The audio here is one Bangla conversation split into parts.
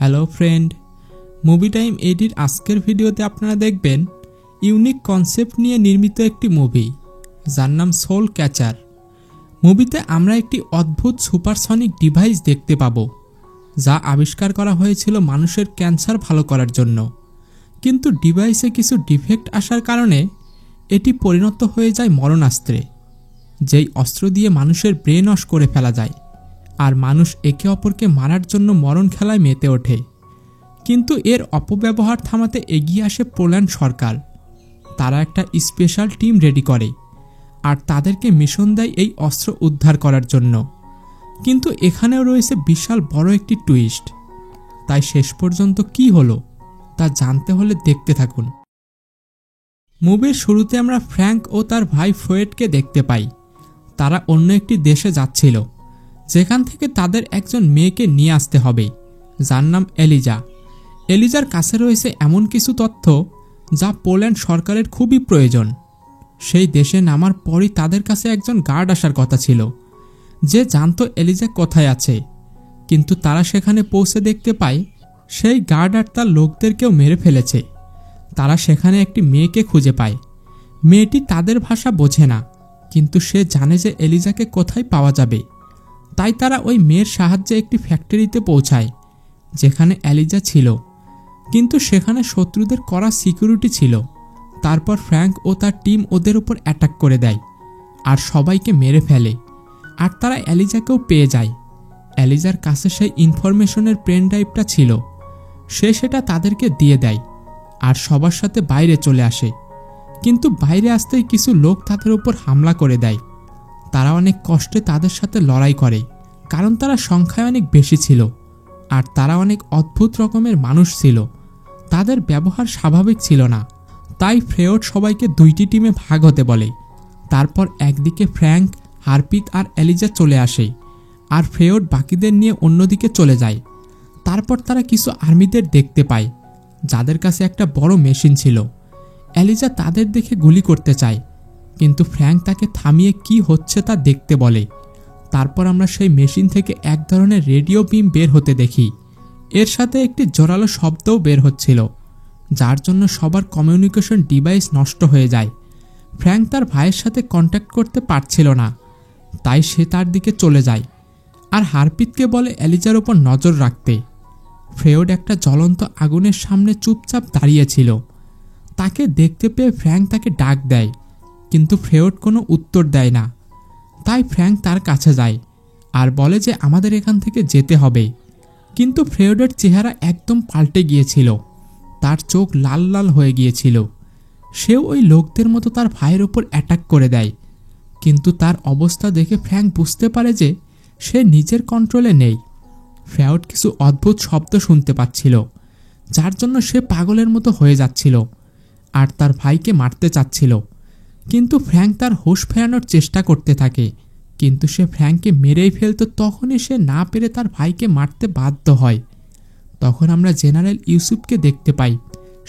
হ্যালো ফ্রেন্ড, মুভি টাইম 80 আজকের ভিডিওতে আপনারা দেখবেন ইউনিক কনসেপ্ট নিয়ে নির্মিত একটি মুভি যার নাম সোল ক্যাচার। মুভিতে আমরা একটি অদ্ভুত সুপারসনিক ডিভাইস দেখতে পাব যা আবিষ্কার করা হয়েছিল মানুষের ক্যান্সার ভালো করার জন্য, কিন্তু ডিভাইসে কিছু ডিফেক্ট আসার কারণে এটি পরিণত হয়ে যায় মরণাস্ত্রে, যেই অস্ত্র দিয়ে মানুষের ব্রেন ওয়াশ করে ফেলা যায় আর মানুষ একে অপরকে মারার জন্য মরণ খেলায় মেতে ওঠে। কিন্তু এর অপব্যবহার থামাতে এগিয়ে আসে পোল্যান্ড সরকার। তারা একটা স্পেশাল টিম রেডি করে আর তাদেরকে মিশন দেয় এই অস্ত্র উদ্ধার করার জন্য। কিন্তু এখানেও রয়েছে বিশাল বড় একটি টুইস্ট। তাই শেষ পর্যন্ত কি হলো তা জানতে হলে দেখতে থাকুন। মুভির শুরুতে আমরা ফ্র্যাঙ্ক ও তার ভাই ফ্রয়েডকে দেখতে পাই। তারা অন্য একটি দেশে যাচ্ছিল, যেখান থেকে তাদের একজন মেয়েকে নিয়ে আসতে হবে যার নাম এলিজা। এলিজার কাছে রয়েছে এমন কিছু তথ্য যা পোল্যান্ড সরকারের খুবই প্রয়োজন। সেই দেশে নামার পরই তাদের কাছে একজন গার্ড আসার কথা ছিল যে জানতো এলিজা কোথায় আছে, কিন্তু তারা সেখানে পৌঁছে দেখতে পায় সেই গার্ড আর তার লোকদেরকেও মেরে ফেলেছে। তারা সেখানে একটি মেয়েকে খুঁজে পায়। মেয়েটি তাদের ভাষা বোঝে না, কিন্তু সে জানে যে এলিজাকে কোথায় পাওয়া যাবে। তাই তারা ওই মেয়ের সাহায্যে একটি ফ্যাক্টরিতে পৌঁছায় যেখানে এলিজা ছিল, কিন্তু সেখানে শত্রুদের কড়া সিকিউরিটি ছিল। তারপর ফ্র্যাঙ্ক ও তার টিম ওদের উপর অ্যাটাক করে দেয় আর সবাইকে মেরে ফেলে, আর তারা এলিজাকেও পেয়ে যায়। এলিজার কাছে সেই ইনফরমেশনের পেন ড্রাইভটা ছিল। সে সেটা তাদেরকে দিয়ে দেয় আর সবার সাথে বাইরে চলে আসে, কিন্তু বাইরে আসতেই কিছু লোক তাদের উপর হামলা করে দেয়। তারা অনেক কষ্টে তাদের সাথে লড়াই করে, কারণ তারা সংখ্যায় অনেক বেশি ছিল আর তারা অনেক অদ্ভুত রকমের মানুষ ছিল। তাদের ব্যবহার স্বাভাবিক ছিল না। তাই ফ্রেয়ড সবাইকে দুইটি টিমে ভাগ হতে বলে। তারপর একদিকে ফ্র্যাঙ্ক, হারপিত আর এলিজা চলে আসে আর ফ্রেয়ড বাকিদের নিয়ে অন্যদিকে চলে যায়। তারপর তারা কিছু আর্মিদের দেখতে পায় যাদের কাছে একটা বড় মেশিন ছিল। এলিজা তাদের দেখে গুলি করতে চায়, কিন্তু ফ্র্যাঙ্ক তাকে থামিয়ে কি হচ্ছে তা দেখতে বলে। তারপর আমরা সেই মেশিন থেকে এক ধরনের রেডিও বিম বের হতে দেখি। এর সাথে একটি জোরালো শব্দও বের হচ্ছিল, যার জন্য সবার কমিউনিকেশন ডিভাইস নষ্ট হয়ে যায়। ফ্র্যাঙ্ক তার ভাইয়ের সাথে কন্ট্যাক্ট করতে পারছিল না, তাই সে তার দিকে চলে যায় আর হারপিতকে বলে এলিজার ওপর নজর রাখতে। ফ্রেয়ড একটা জ্বলন্ত আগুনের সামনে চুপচাপ দাঁড়িয়েছিল। তাকে দেখতে পেয়ে ফ্র্যাঙ্ক তাকে ডাক দেয়, কিন্তু ফ্রেয়ড কোনো উত্তর দেয় না। তাই ফ্র্যাঙ্ক তার কাছে যায় আর বলে যে আমাদের এখান থেকে যেতে হবে। কিন্তু ফ্রেয়ডের চেহারা একদম পাল্টে গিয়েছিল, তার চোখ লাল লাল হয়ে গিয়েছিল। সেও ওই লোকদের মতো তার ভাইয়ের ওপর অ্যাটাক করে দেয়, কিন্তু তার অবস্থা দেখে ফ্র্যাঙ্ক বুঝতে পারে যে সে নিজের কন্ট্রোলে নেই। ফ্রেয়ড কিছু অদ্ভুত শব্দ শুনতে পাচ্ছিল, যার জন্য সে পাগলের মতো হয়ে যাচ্ছিল আর তার ভাইকে মারতে চাচ্ছিল। কিন্তু ফ্র্যাঙ্ক তার হুঁশ ফেরানোর চেষ্টা করতে থাকে, কিন্তু সে ফ্র্যাঙ্ককে মেরেই ফেলত। তখনই সে না পেরে তার ভাইকে মারতে বাধ্য হয়। তখন আমরা জেনারেল ইউসুফকে দেখতে পাই।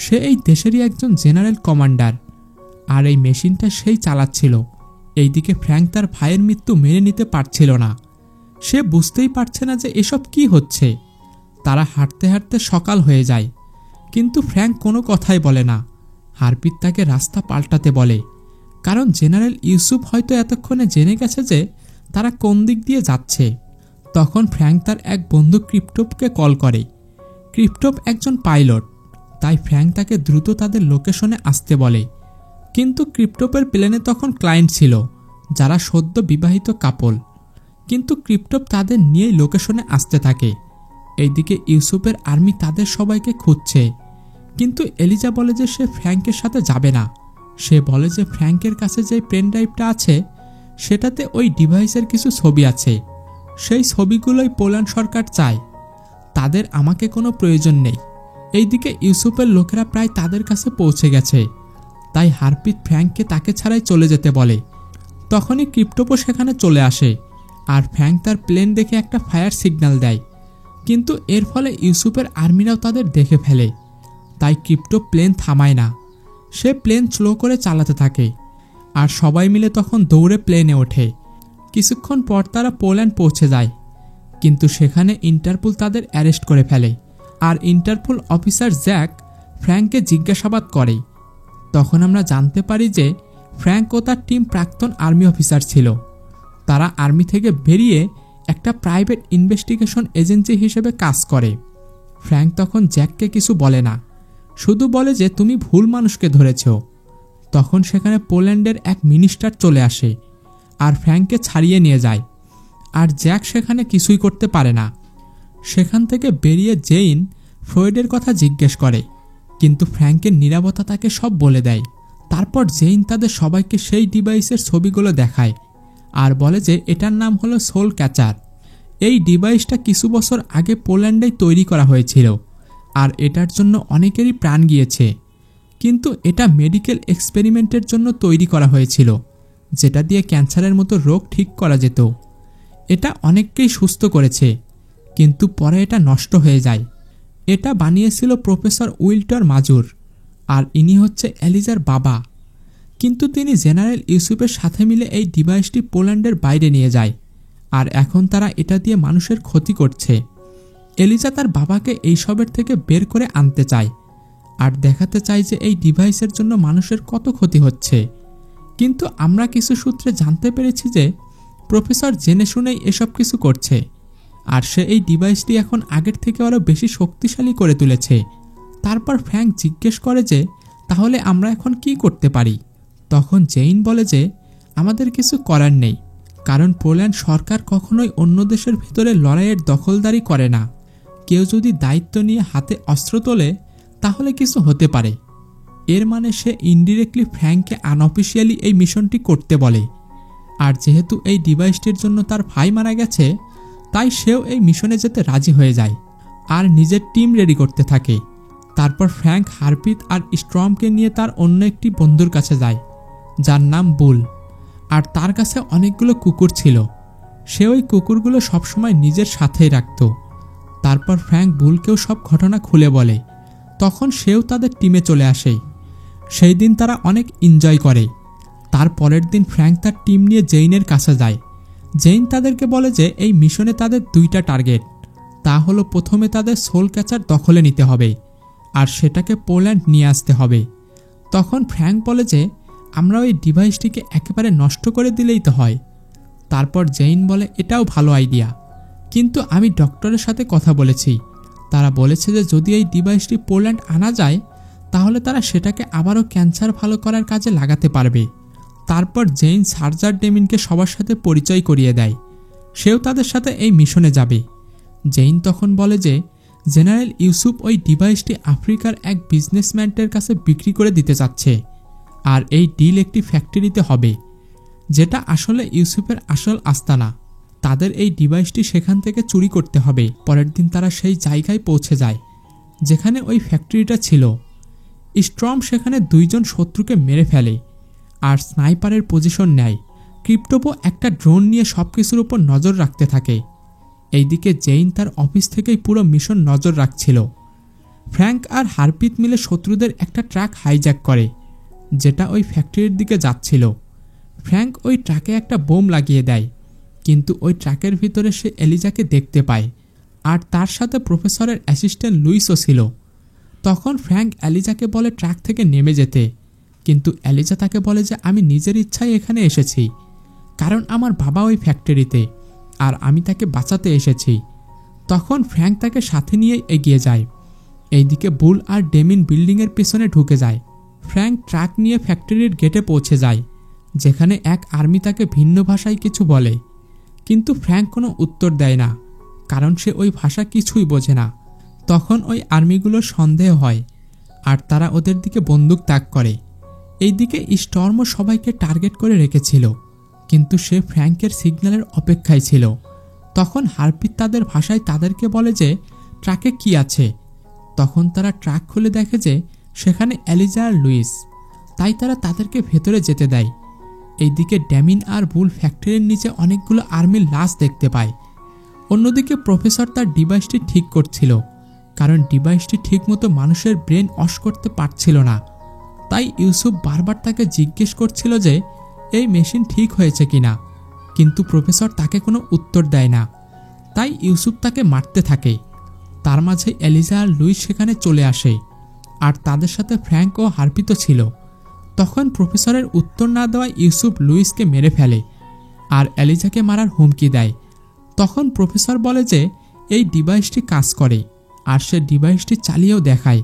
সে এই দেশেরই একজন জেনারেল কমান্ডার, আর এই মেশিনটা সেই চালাচ্ছিল। এইদিকে ফ্র্যাঙ্ক তার ভাইয়ের মৃত্যু মেনে নিতে পারছিল না। সে বুঝতেই পারছে না যে এসব কি হচ্ছে। তারা হাঁটতে হাঁটতে সকাল হয়ে যায়, কিন্তু ফ্র্যাঙ্ক কোনো কথাই বলে না। হারপিত তাকে রাস্তা পাল্টাতে বলে, কারণ জেনারেল ইউসুফ হয়তো এতক্ষণে জেনে গেছে যে তারা কোন দিক দিয়ে যাচ্ছে। তখন ফ্র্যাঙ্ক তার এক বন্ধু ক্রিপ্টোপকে কল করে। ক্রিপ্টোপ একজন পাইলট, তাই ফ্র্যাঙ্ক তাকে দ্রুত তাদের লোকেশনে আসতে বলে। কিন্তু ক্রিপ্টোপের প্লেনে তখন ক্লায়েন্ট ছিল যারা সদ্য বিবাহিত কাপল, কিন্তু ক্রিপ্টোপ তাদের নিয়েই লোকেশনে আসতে থাকে। এইদিকে ইউসুফের আর্মি তাদের সবাইকে খুঁজছে, কিন্তু এলিজা বলে যে সে ফ্র্যাঙ্কের সাথে যাবে না। সে বলে যে ফ্র্যাঙ্কের কাছে যে পেন ড্রাইভটা আছে সেটাতে ওই ডিভাইসের কিছু ছবি আছে। সেই ছবিগুলোই পোল্যান্ড সরকার চায়। তাদের আমাকে কোনো প্রয়োজন নেই। এইদিকে ইউসুফের লোকেরা প্রায় তাদের কাছে পৌঁছে গেছে, তাই হারপিত ফ্র্যাঙ্ককে তাকে ছাড়াই চলে যেতে বলে। তখনই ক্রিপ্টোপো সেখানে চলে আসে আর ফ্র্যাঙ্ক তার প্লেন দেখে একটা ফায়ার সিগন্যাল দেয়, কিন্তু এর ফলে ইউসুফের আর্মিরাও তাদের দেখে ফেলে। তাই ক্রিপ্টো প্লেন থামায় না, সে প্লেন স্লো করে চালাতে থাকে আর সবাই মিলে তখন দৌড়ে প্লেনে ওঠে। কিছুক্ষণ পর তারা পোল্যান্ড পৌঁছে যায়, কিন্তু সেখানে ইন্টারপোল তাদের অ্যারেস্ট করে ফেলে আর ইন্টারপোল অফিসার জ্যাক ফ্র্যাঙ্ককে জিজ্ঞাসাবাদ করে। তখন আমরা জানতে পারি যে ফ্র্যাঙ্ক ও তার টিম প্রাক্তন আর্মি অফিসার ছিল। তারা আর্মি থেকে বেরিয়ে একটা প্রাইভেট ইনভেস্টিগেশন এজেন্সি হিসেবে কাজ করে। ফ্র্যাঙ্ক তখন জ্যাককে কিছু বলে না, শুধু বলে যে তুমি ভুল মানুষকে ধরেছ। তখন সেখানে পোল্যান্ডের এক মিনিস্টার চলে আসে আর ফ্র্যাঙ্ককে ছাড়িয়ে নিয়ে যায়। আর জ্যাক সেখানে কিছুই করতে পারে না। সেখান থেকে বেরিয়ে জেইন ফ্রয়েডের কথা জিজ্ঞেস করে, কিন্তু ফ্র্যাঙ্কের নীরবতা তাকে সব বলে দেয়। তারপর জেইন তাদের সবাইকে সেই ডিভাইসের ছবিগুলো দেখায় আর বলে যে এটার নাম হলো সোল ক্যাচার। এই ডিভাইসটা কিছু বছর আগে পোল্যান্ডেই তৈরি করা হয়েছিল আর এটার জন্য অনেকেরই প্রাণ গিয়েছে। কিন্তু এটা মেডিকেল এক্সপেরিমেন্টের জন্য তৈরি করা হয়েছিল, যেটা দিয়ে ক্যান্সারের মতো রোগ ঠিক করা যেত। এটা অনেককেই সুস্থ করেছে, কিন্তু পরে এটা নষ্ট হয়ে যায়। এটা বানিয়েছিল প্রফেসর উইল্টার মাজুর, আর ইনি হচ্ছে এলিজার বাবা। কিন্তু তিনি জেনারেল ইউসুফের সাথে মিলে এই ডিভাইসটি পোল্যান্ডের বাইরে নিয়ে যায়, আর এখন তারা এটা দিয়ে মানুষের ক্ষতি করছে। এলিজা তার বাবাকে এইসবের থেকে বের করে আনতে চায় আর দেখাতে চায় যে এই ডিভাইসের জন্য মানুষের কত ক্ষতি হচ্ছে। কিন্তু আমরা কিছু সূত্রে জানতে পেরেছি যে প্রফেসর জেনে শুনেই এসব কিছু করছে, আর সে এই ডিভাইসটি এখন আগের থেকে আরও বেশি শক্তিশালী করে তুলেছে। তারপর ফ্র্যাঙ্ক জিজ্ঞেস করে যে তাহলে আমরা এখন কি করতে পারি। তখন জেইন বলে যে আমাদের কিছু করার নেই, কারণ পোল্যান্ড সরকার কখনোই অন্য দেশের ভিতরে লড়াইয়ের দখলদারি করে না। কেউ যদি দায়িত্ব নিয়ে হাতে অস্ত্র তোলে তাহলে কিছু হতে পারে। এর মানে সে ইনডিরেক্টলি ফ্র্যাঙ্ককে আনঅফিসিয়ালি এই মিশনটি করতে বলে। আর যেহেতু এই ডিভাইসটির জন্য তার ভাই মারা গেছে, তাই সেও এই মিশনে যেতে রাজি হয়ে যায় আর নিজের টিম রেডি করতে থাকে। তারপর ফ্র্যাঙ্ক হারপিত আর স্ট্রমকে নিয়ে তার অন্য একটি বন্ধুর কাছে যায়, যার নাম বুল, আর তার কাছে অনেকগুলো কুকুর ছিল। সে ওই কুকুরগুলো সবসময় নিজের সাথেই রাখত। তারপর ফ্র্যাঙ্ক বুলকেও সব ঘটনা খুলে বলে। তখন সেও তাদের টিমে চলে আসে। সেই দিন তারা অনেক এনজয় করে। তার পরের দিন ফ্র্যাঙ্ক তার টিম নিয়ে জেইনের কাছে যায়। জেইন তাদেরকে বলে যে এই মিশনে তাদের দুইটা টার্গেট, তা হলো প্রথমে তাদের সোল ক্যাচার দখলে নিতে হবে আর সেটাকে পোল্যান্ড নিয়ে আসতে হবে। তখন ফ্র্যাঙ্ক বলে যে আমরা ওই ডিভাইসটিকে একেবারে নষ্ট করে দিলেই তো হয়। তারপর জেইন বলে এটাও ভালো আইডিয়া, কিন্তু আমি ডক্টরের সাথে কথা বলেছি। তারা বলেছে যে যদি এই ডিভাইসটি পোল্যান্ড আনা যায় তাহলে তারা সেটাকে আবারও ক্যান্সার ভালো করার কাজে লাগাতে পারবে। তারপর জেইন সার্জার ডেমিনকে সবার সাথে পরিচয় করিয়ে দেয়। সেও তাদের সাথে এই মিশনে যাবে। জেইন তখন বলে যে জেনারেল ইউসুফ ওই ডিভাইসটি আফ্রিকার এক বিজনেসম্যানের কাছে বিক্রি করে দিতে চাচ্ছে, আর এই ডিল একটি ফ্যাক্টরিতে হবে, যেটা আসলে ইউসুফের আসল আস্তানা। তাদের এই ডিভাইসটি সেখান থেকে চুরি করতে হবে। পরের দিন তারা সেই জায়গায় পৌঁছে যায় যেখানে ওই ফ্যাক্টরিটা ছিল। স্ট্রম সেখানে দুইজন শত্রুকে মেরে ফেলে আর স্নাইপারের পজিশন নেয়। ক্রিপ্টোপো একটা ড্রোন নিয়ে সবকিছুর উপর নজর রাখতে থাকে। এইদিকে জেইন তার অফিস থেকেই পুরো মিশন নজর রাখছিল। ফ্র্যাঙ্ক আর হারপিত মিলে শত্রুদের একটা ট্রাক হাইজ্যাক করে, যেটা ওই ফ্যাক্টরির দিকে যাচ্ছিল। ফ্র্যাঙ্ক ওই ট্রাকে একটা বোম লাগিয়ে দেয়, কিন্তু ওই ট্রাকের ভিতরে সে এলিজাকে দেখতে পায়, আর তার সাথে প্রফেসরের অ্যাসিস্ট্যান্ট লুইসও ছিল। তখন ফ্র্যাঙ্ক এলিজাকে বলে ট্রাক থেকে নেমে যেতে, কিন্তু এলিজা তাকে বলে যে আমি নিজের ইচ্ছায় এখানে এসেছি, কারণ আমার বাবা ওই ফ্যাক্টরিতে আর আমি তাকে বাঁচাতে এসেছি। তখন ফ্র্যাঙ্ক তাকে সাথে নিয়ে এগিয়ে যায়। এইদিকে বুল আর ডেমিন বিল্ডিংয়ের পেছনে ঢুকে যায়। ফ্র্যাঙ্ক ট্রাক নিয়ে ফ্যাক্টরির গেটে পৌঁছে যায়, যেখানে এক আর্মি তাকে ভিন্ন ভাষায় কিছু বলে, কিন্তু ফ্র্যাঙ্ক কোনো উত্তর দেয় না, কারণ সে ওই ভাষা কিছুই বোঝে না। তখন ওই আর্মিগুলোর সন্দেহ হয় আর তারা ওদের দিকে বন্দুক তাক করে। এইদিকে স্টর্মও সবাইকে টার্গেট করে রেখেছিল, কিন্তু সে ফ্র্যাঙ্কের সিগন্যালের অপেক্ষায় ছিল। তখন হারপিত তাদের ভাষায় তাদেরকে বলে যে ট্রাকে কি আছে। তখন তারা ট্রাক খুলে দেখে যে সেখানে এলিজা আর লুইস, তাই তারা তাদেরকে ভেতরে যেতে দেয়। এইদিকে ড্যামিন আর বুল ফ্যাক্টরির নিচে অনেকগুলো আর্মির লাশ দেখতে পায়। অন্যদিকে প্রফেসর তার ডিভাইসটি ঠিক করছিল, কারণ ডিভাইসটি ঠিকমতো মানুষের ব্রেন ওয়াশ করতে পারছিল না। তাই ইউসুফ বারবার তাকে জিজ্ঞেস করছিল যে এই মেশিন ঠিক হয়েছে কিনা, কিন্তু প্রফেসর তাকে কোনো উত্তর দেয় না। তাই ইউসুফ তাকে মারতে থাকে। তার মাঝে এলিজা আর লুইস সেখানে চলে আসে, আর তাদের সাথে ফ্র্যাঙ্ক ও হার্পিতো ছিল। তখন প্রফেসরের উত্তর না দেওয়ায় ইউসুফ লুইসকে মেরে ফেলে আর এলিজাকে মারার হুমকি দেয়। তখন প্রফেসর বলে যে এই ডিভাইসটি কাজ করে, আর সে ডিভাইসটি চালিয়েও দেখায়,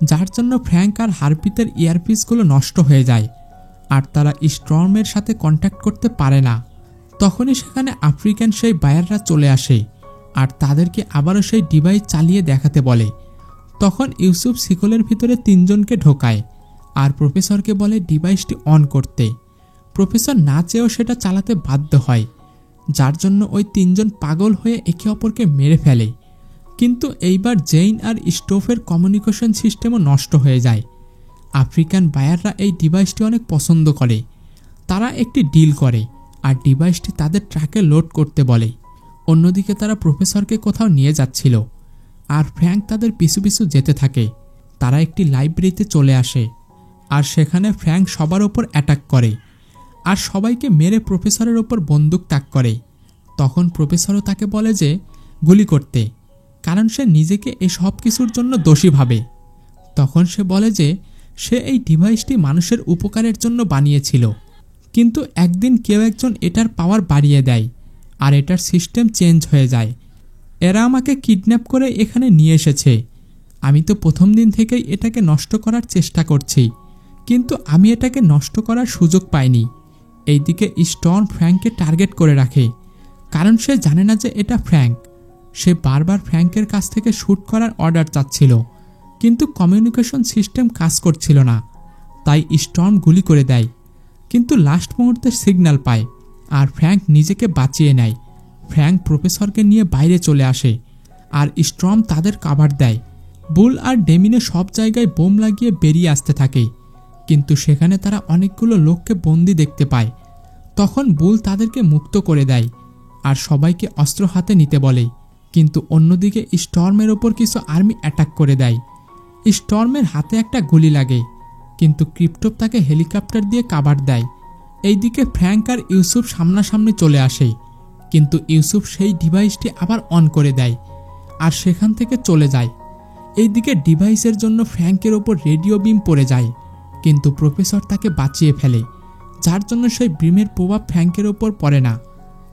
যার জন্য ফ্র্যাঙ্ক আর হার্পিতের ইয়ারপিসগুলো নষ্ট হয়ে যায় আর তারা স্টর্মের সাথে কন্ট্যাক্ট করতে পারে না। তখনই সেখানে আফ্রিকান সেই বায়াররা চলে আসে আর তাদেরকে আবারও সেই ডিভাইস চালিয়ে দেখাতে বলে। তখন ইউসুফ শিকলের ভিতরে 3 জনকে ঢোকায় আর প্রফেসরকে বলে ডিভাইসটি অন করতে। প্রফেসর না চেয়েও সেটা চালাতে বাধ্য হয়, যার জন্য ওই 3 জন পাগল হয়ে একে অপরকে মেরে ফেলে। কিন্তু এইবার জেইন আর স্টোফের কমিউনিকেশন সিস্টেমও নষ্ট হয়ে যায়। আফ্রিকান বায়াররা এই ডিভাইসটি অনেক পছন্দ করে। তারা একটি ডিল করে আর ডিভাইসটি তাদের ট্রাকে লোড করতে বলে। অন্যদিকে তারা প্রফেসরকে কোথাও নিয়ে যাচ্ছিল আর ফ্র্যাঙ্ক তাদের পিছু পিছু যেতে থাকে। তারা একটি লাইব্রেরিতে চলে আসে আর সেখানে ফ্র্যাঙ্ক সবার ওপর অ্যাটাক করে আর সবাইকে মেরে প্রফেসরের ওপর বন্দুক তাক করে। তখন প্রফেসরও তাকে বলে যে গুলি করতে, কারণ সে নিজেকে এই সব কিছুর জন্য দোষী ভাবে। তখন সে বলে যে সে এই ডিভাইসটি মানুষের উপকারের জন্য বানিয়েছিল, কিন্তু একদিন কেউ একজন এটার পাওয়ার বাড়িয়ে দেয় আর এটার সিস্টেম চেঞ্জ হয়ে যায়। এরা আমাকে কিডন্যাপ করে এখানে নিয়ে এসেছে। আমি তো প্রথম দিন থেকেই এটাকে নষ্ট করার চেষ্টা করছি, কিন্তু আমি এটাকে নষ্ট করার সুযোগ পাইনি। এইদিকে স্টর্ম ফ্র্যাঙ্ককে টার্গেট করে রাখে, কারণ সে জানে না যে এটা ফ্র্যাঙ্ক। সে বারবার ফ্র্যাঙ্কের কাছ থেকে শ্যুট করার অর্ডার চাচ্ছিল, কিন্তু কমিউনিকেশন সিস্টেম কাজ করছিল না। তাই স্টর্ম গুলি করে দেয়, কিন্তু লাস্ট মুহূর্তে সিগন্যাল পায় আর ফ্র্যাঙ্ক নিজেকে বাঁচিয়ে নেয়। ফ্র্যাঙ্ক প্রফেসরকে নিয়ে বাইরে চলে আসে আর স্টর্ম তাদের কাভার দেয়। বুল আর ডেমিনে সব জায়গায় বোম লাগিয়ে বেরিয়ে আসতে থাকে, কিন্তু সেখানে তারা অনেকগুলো লোককে বন্দি দেখতে পায়। তখন বুল তাদেরকে মুক্ত করে দেয় আর সবাইকে অস্ত্র হাতে নিতে বলে, কিন্তু অন্যদিকে স্টর্মের ওপর কিছু আর্মি অ্যাটাক করে দেয়। স্টর্মের হাতে একটা গুলি লাগে, কিন্তু ক্রিপ্টোপ তাকে হেলিকপ্টার দিয়ে কাভার দেয়। এইদিকে ফ্র্যাঙ্ক আর ইউসুফ সামনাসামনি চলে আসে, কিন্তু ইউসুফ সেই ডিভাইসটি আবার অন করে দেয় আর সেখান থেকে চলে যায়। এইদিকে ডিভাইসের জন্য ফ্র্যাঙ্কের ওপর রেডিও বিম পড়ে যায়, কিন্তু প্রফেসর তাকে বাঁচিয়ে ফেলে, যার জন্য সেই বিমের প্রভাব ফ্র্যাঙ্কের ওপর পড়ে না।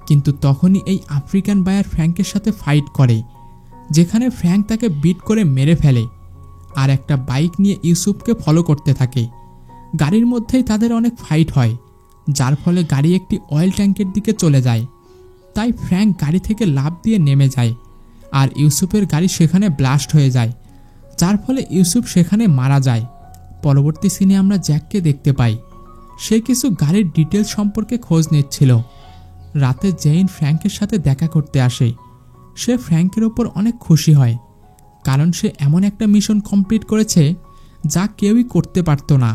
কিন্তু তখনই এই আফ্রিকান বায়ার ফ্র্যাঙ্কের সাথে ফাইট করে, যেখানে ফ্র্যাঙ্ক তাকে বিট করে মেরে ফেলে আর একটা বাইক নিয়ে ইউসুফকে ফলো করতে থাকে। গাড়ির মধ্যেই তাদের অনেক ফাইট হয়, যার ফলে গাড়ি একটি অয়েল ট্যাঙ্কের দিকে চলে যায়। তাই ফ্র্যাঙ্ক গাড়ি থেকে লাফ দিয়ে নেমে যায় আর ইউসুফের গাড়ি সেখানে ব্লাস্ট হয়ে যায়, যার ফলে ইউসুফ সেখানে মারা যায়। পরবর্তী সিনে আমরা জ্যাককে দেখতে পাই। সে কিছু গাড়ির ডিটেলস সম্পর্কে খোঁজ নিচ্ছিল। রাতে জেইন ফ্র্যাঙ্কের সাথে দেখা করতে আসে। সে ফ্র্যাঙ্কের ওপর অনেক খুশি হয়, কারণ সে এমন একটা মিশন কমপ্লিট করেছে যা কেউই করতে পারত না।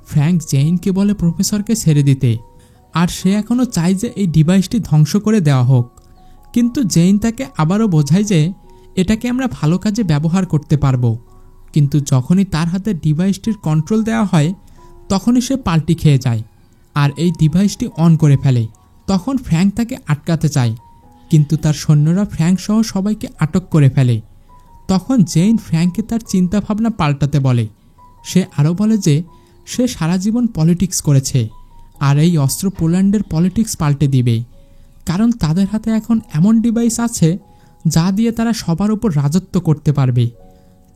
ফ্র্যাঙ্ক জেইনকে বলে প্রফেসরকে ছেড়ে দিতে, আর সে এখনও চায় যে এই ডিভাইসটি ধ্বংস করে দেওয়া হোক। কিন্তু জেইন তাকে আবারও বোঝায় যে এটাকে আমরা ভালো কাজে ব্যবহার করতে পারবো। কিন্তু যখনই তার হাতে ডিভাইসটির কন্ট্রোল দেওয়া হয়, তখনই সে পাল্টি খেয়ে যায় আর এই ডিভাইসটি অন করে ফেলে। তখন ফ্র্যাঙ্ক তাকে আটকাতে চায়, কিন্তু তার সৈন্যরা ফ্র্যাঙ্ক সহ সবাইকে আটক করে ফেলে। তখন জেইন ফ্র্যাঙ্ককে তার চিন্তাভাবনা পাল্টাতে বলে। সে আরও বলে যে সে সারা জীবন পলিটিক্স করেছে আর এই অস্ত্র পোল্যান্ডের পলিটিক্স পাল্টে দিবে, কারণ তাদের হাতে এখন এমন ডিভাইস আছে যা দিয়ে তারা সবার উপর রাজত্ব করতে পারবে।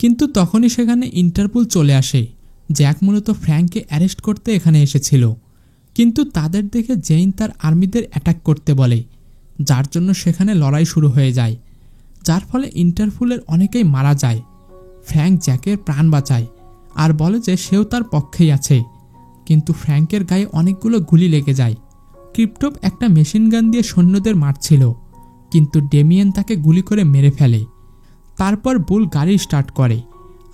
কিন্তু তখনই সেখানে ইন্টারপোল চলে আসে। জ্যাক মূলত ফ্র্যাঙ্ককে অ্যারেস্ট করতে এখানে এসেছিল, কিন্তু তাদের দেখে জেইন তার আর্মিদের অ্যাটাক করতে বলে, যার জন্য সেখানে লড়াই শুরু হয়ে যায়, যার ফলে ইন্টারপোলের অনেকেই মারা যায়। ফ্র্যাঙ্ক জ্যাকের প্রাণ বাঁচায় আর বলে যে সেও তার পক্ষেই আছে, কিন্তু ফ্র্যাঙ্কের গায়ে অনেকগুলো গুলি লেগে যায়। ক্রিপ্টোপ একটা মেশিন গান দিয়ে সৈন্যদের মারছিল, কিন্তু ডেমিয়েন তাকে গুলি করে মেরে ফেলে। তারপর বুল গাড়ি স্টার্ট করে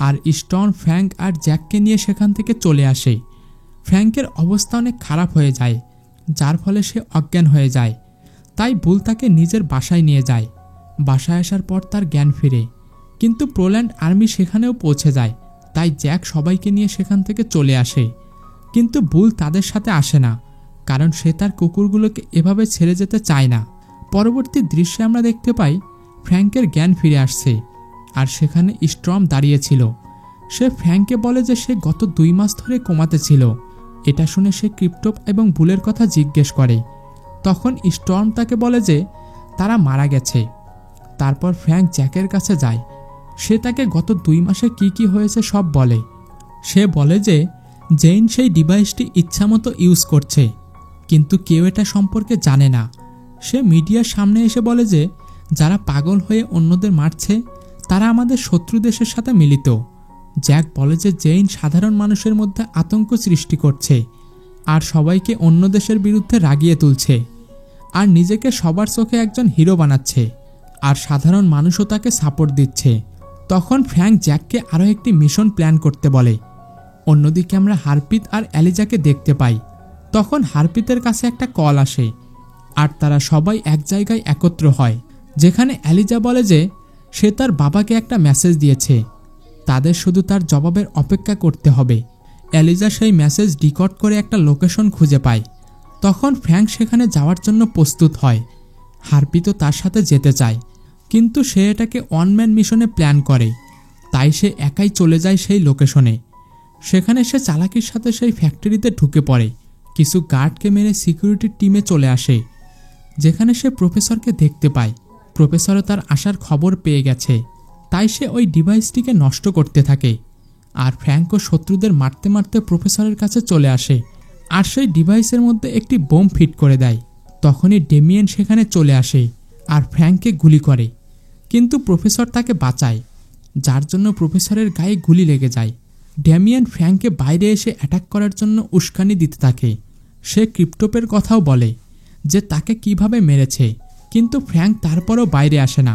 আর স্টর্ম ফ্র্যাঙ্ক আর জ্যাককে নিয়ে সেখান থেকে চলে আসে। ফ্র্যাঙ্কের অবস্থা অনেক খারাপ হয়ে যায়, যার ফলে সে অজ্ঞান হয়ে যায়। তাই বুল তাকে নিজের বাসায় নিয়ে যায়। বাসায় আসার পর তার জ্ঞান ফিরে, কিন্তু পোল্যান্ড আর্মি সেখানেও পৌঁছে যায়। তাই জ্যাক সবাইকে নিয়ে সেখান থেকে চলে আসে, কিন্তু বুল তাদের সাথে আসে না, কারণ সে তার কুকুরগুলোকে এভাবে ছেড়ে যেতে চায় না। পরবর্তী দৃশ্যে আমরা দেখতে পাই ফ্র্যাঙ্কের জ্ঞান ফিরে আসছে আর সেখানে স্টর্ম দাঁড়িয়েছিল। সে ফ্র্যাঙ্ককে বলে যে সে গত 2 মাস ধরে কোমাতে ছিল। এটা শুনে সে ক্রিপ্টোপ এবং বুলের কথা জিজ্ঞেস করে। তখন স্টর্ম তাকে বলে যে তারা মারা গেছে। তারপর ফ্র্যাঙ্ক জ্যাকের কাছে যায়। সে তাকে গত 2 মাসে কি হয়েছে সব বলে। সে বলে যে জেইন সেই ডিভাইসটি ইচ্ছামতো ইউজ করছে, কিন্তু কেউ এটা সম্পর্কে জানে না। সে মিডিয়ার সামনে এসে বলে যে যারা পাগল হয়ে অন্যদের মারছে তারা আমাদের শত্রু দেশের সাথে মিলিত। জ্যাক বলে যে জেইন সাধারণ মানুষের মধ্যে আতঙ্ক সৃষ্টি করছে আর সবাইকে অন্য দেশের বিরুদ্ধে রাগিয়ে তুলছে আর নিজেকে সবার চোখে একজন হিরো বানাচ্ছে, আর সাধারণ মানুষও তাকে সাপোর্ট দিচ্ছে। তখন ফ্র্যাঙ্ক জ্যাককে আরও একটি মিশন প্ল্যান করতে বলে। অন্যদিকে আমরা হারপিত আর অ্যালিজাকে দেখতে পাই। তখন হারপিতের কাছে একটা কল আসে আর তারা সবাই এক জায়গায় একত্র হয়, যেখানে অ্যালিজা বলে যে সে তার বাবাকে একটা মেসেজ দিয়েছে, তাদের শুধু তার জবাবের অপেক্ষা করতে হবে। অ্যালিজা সেই মেসেজ ডিকোড করে একটা লোকেশন খুঁজে পায়। তখন ফ্র্যাঙ্ক সেখানে যাওয়ার জন্য প্রস্তুত হয়। হারপিতও তার সাথে যেতে চায়, কিন্তু সে এটাকে ওয়ান-ম্যান মিশনে প্ল্যান করে, তাই সে একাই চলে যায় সেই লোকেশনে। সেখানে সে চালাকির সাথে সেই ফ্যাক্টরিতে ঢুকে পড়ে। কিছু গার্ডকে মেরে সিকিউরিটি টিমে চলে আসে, যেখানে সে প্রফেসরকে দেখতে পায়। প্রফেসরও তার আসার খবর পেয়ে গেছে, তাই সে ওই ডিভাইসটিকে নষ্ট করতে থাকে। আর ফ্র্যাঙ্কও শত্রুদের মারতে মারতে প্রফেসরের কাছে চলে আসে আর সেই ডিভাইসের মধ্যে একটি বোম ফিট করে দেয়। তখনই ডেমিয়েন সেখানে চলে আসে আর ফ্র্যাঙ্ককে গুলি করে, কিন্তু প্রফেসর তাকে বাঁচায়, যার জন্য প্রফেসরের গায়ে গুলি লেগে যায়। ডেমিয়েন ফ্র্যাঙ্ককে বাইরে এসে অ্যাটাক করার জন্য উস্কানি দিতে থাকে। সে ক্রিপ্টোপের কথাও বলে যে তাকে কিভাবে মেরেছে, কিন্তু ফ্র্যাঙ্ক তারপরও বাইরে আসে না।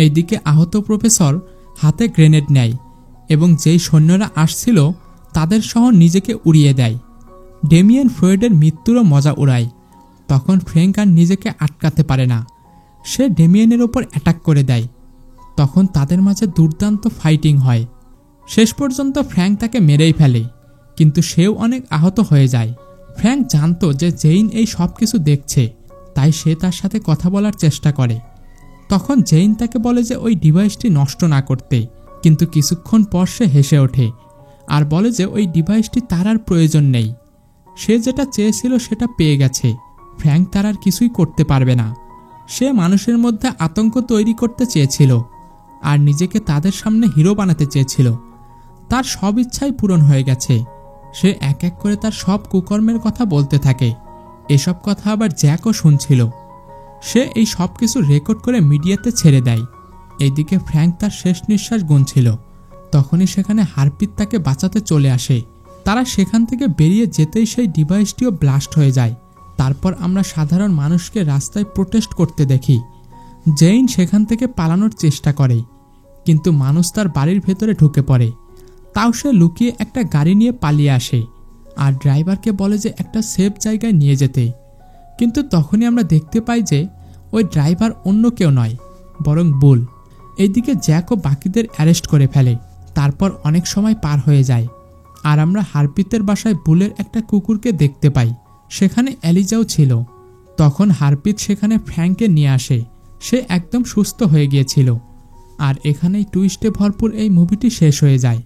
এইদিকে আহত প্রফেসর হাতে গ্রেনেড নেয় এবং যেই সৈন্যরা আসছিল তাদের সহ নিজেকে উড়িয়ে দেয়। ডেমিয়েন ফ্রয়েডের মৃত্যুরও মজা উড়ায়। তখন ফ্র্যাঙ্ক আর নিজেকে আটকাতে পারে না, সে ডেমিয়েনের ওপর অ্যাটাক করে দেয়। তখন তাদের মাঝে দুর্দান্ত ফাইটিং হয়। শেষ পর্যন্ত ফ্র্যাঙ্ক তাকে মেরেই ফেলে, কিন্তু সেও অনেক আহত হয়ে যায়। ফ্র্যাঙ্ক জানতো যে জেইন এই সব কিছু দেখছে, তাই সে তার সাথে কথা বলার চেষ্টা করে। তখন জেইন তাকে বলে যে ওই ডিভাইসটি নষ্ট না করতে, কিন্তু কিছুক্ষণ পর সে হেসে ওঠে আর বলে যে ওই ডিভাইসটি তার আর প্রয়োজন নেই। সে যেটা চেয়েছিল সেটা পেয়ে গেছে, ফ্র্যাঙ্ক তার আর কিছুই করতে পারবে না। সে মানুষের মধ্যে আতঙ্ক তৈরি করতে চেয়েছিল আর নিজেকে তাদের সামনে হিরো বানাতে চেয়েছিল। তার সব ইচ্ছাই পূরণ হয়ে গেছে। সে এক এক করে তার সব কুকর্মের কথা বলতে থাকে। এসব কথা আবার জ্যাকও শুনছিল। সে এই সব কিছু রেকর্ড করে মিডিয়াতে ছেড়ে দেয়। এইদিকে ফ্র্যাঙ্ক তার শেষ নিঃশ্বাস গুনছিল। তখনই সেখানে হারপিত তাকে বাঁচাতে চলে আসে। তারা সেখান থেকে বেরিয়ে যেতেই সেই ডিভাইসটিও ব্লাস্ট হয়ে যায়। তারপর আমরা সাধারণ মানুষকে রাস্তায় প্রোটেস্ট করতে দেখি। জেইন সেখান থেকে পালানোর চেষ্টা করে, কিন্তু মানুষ তার বাড়ির ভেতরে ঢুকে পড়ে। তাও সে লুকিয়ে একটা গাড়ি নিয়ে পালিয়ে আসে আর ড্রাইভারকে বলে যে একটা সেফ জায়গায় নিয়ে যেতে। কিন্তু তখনই আমরা দেখতে পাই যে ওই ড্রাইভার অন্য কেউ নয়, বরং বুল। এইদিকে জ্যাকও বাকিদের অ্যারেস্ট করে ফেলে। তারপর অনেক সময় পার হয়ে যায় আর আমরা হারপিতের বাসায় বুলের একটা কুকুরকে দেখতে পাই। সেখানে অ্যালিজাও ছিল। তখন হারপিত সেখানে ফ্র্যাঙ্ককে নিয়ে আসে। সে একদম সুস্থ হয়ে গিয়েছিল। আর এখানেই টুইস্টে ভরপুর এই মুভিটি শেষ হয়ে যায়।